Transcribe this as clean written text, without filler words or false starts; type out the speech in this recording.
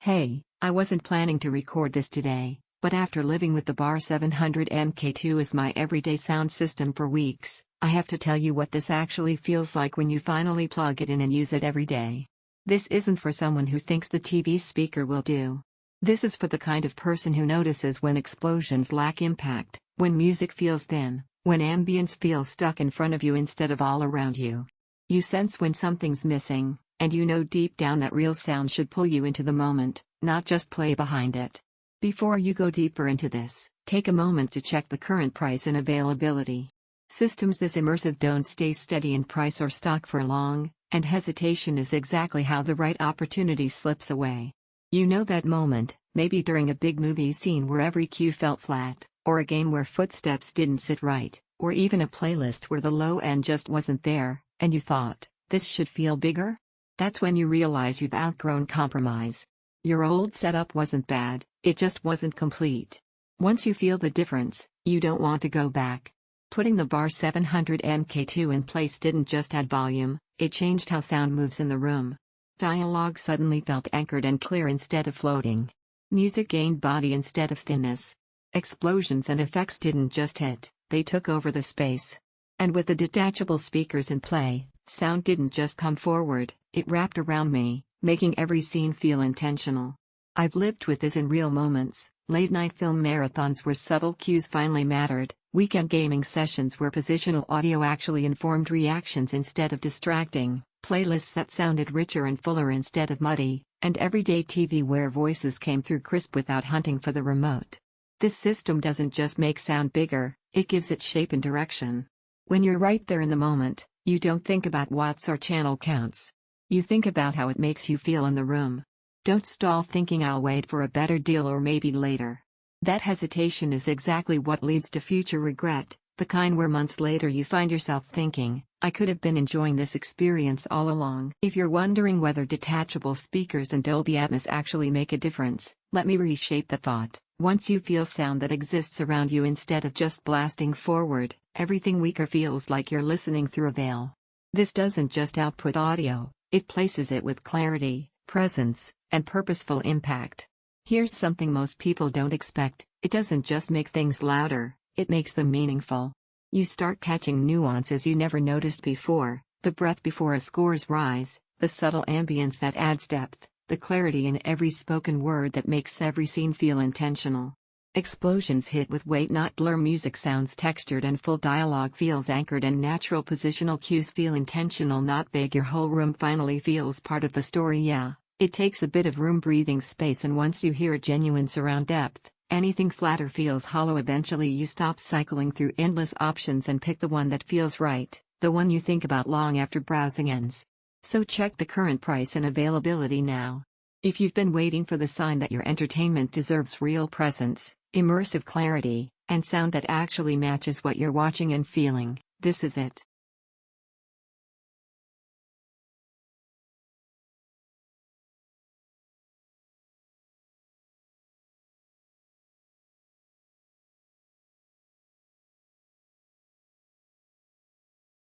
Hey, I wasn't planning to record this today, but after living with the Bar 700MK2 as my everyday sound system for weeks, I have to tell you what this actually feels like when you finally plug it in and use it every day. This isn't for someone who thinks the TV speaker will do. This is for the kind of person who notices when explosions lack impact, when music feels thin, when ambience feels stuck in front of you instead of all around you. You sense when something's missing, and you know deep down that real sound should pull you into the moment, not just play behind it. Before you go deeper into this, take a moment to check the current price and availability. Systems this immersive don't stay steady in price or stock for long, and hesitation is exactly how the right opportunity slips away. You know that moment, maybe during a big movie scene where every cue felt flat, or a game where footsteps didn't sit right, or even a playlist where the low end just wasn't there, and you thought, this should feel bigger? That's when you realize you've outgrown compromise. Your old setup wasn't bad, it just wasn't complete. Once you feel the difference, you don't want to go back. Putting the Bar 700MK2 in place didn't just add volume, it changed how sound moves in the room. Dialogue suddenly felt anchored and clear instead of floating. Music gained body instead of thinness. Explosions and effects didn't just hit, they took over the space. And with the detachable speakers in play, sound didn't just come forward, it wrapped around me, making every scene feel intentional. I've lived with this in real moments, late-night film marathons where subtle cues finally mattered, weekend gaming sessions where positional audio actually informed reactions instead of distracting, playlists that sounded richer and fuller instead of muddy, and everyday TV where voices came through crisp without hunting for the remote. This system doesn't just make sound bigger, it gives it shape and direction. When you're right there in the moment, you don't think about watts or channel counts. You think about how it makes you feel in the room. Don't stall thinking I'll wait for a better deal or maybe later. That hesitation is exactly what leads to future regret, the kind where months later you find yourself thinking, I could have been enjoying this experience all along. If you're wondering whether detachable speakers and Dolby Atmos actually make a difference, let me reshape the thought. Once you feel sound that exists around you instead of just blasting forward, everything weaker feels like you're listening through a veil. This doesn't just output audio, it places it with clarity, presence, and purposeful impact. Here's something most people don't expect, it doesn't just make things louder, it makes them meaningful. You start catching nuances you never noticed before, the breath before a score's rise, the subtle ambience that adds depth, the clarity in every spoken word that makes every scene feel intentional. Explosions hit with weight not blur, music sounds textured and full, dialogue feels anchored and natural, positional cues feel intentional not vague, your whole room finally feels part of the story. Yeah, it takes a bit of room breathing space, and once you hear a genuine surround depth, anything flatter feels hollow. Eventually you stop cycling through endless options and pick the one that feels right, the one you think about long after browsing ends. So check the current price and availability now. If you've been waiting for the sign that your entertainment deserves real presence, immersive clarity, and sound that actually matches what you're watching and feeling, this is it.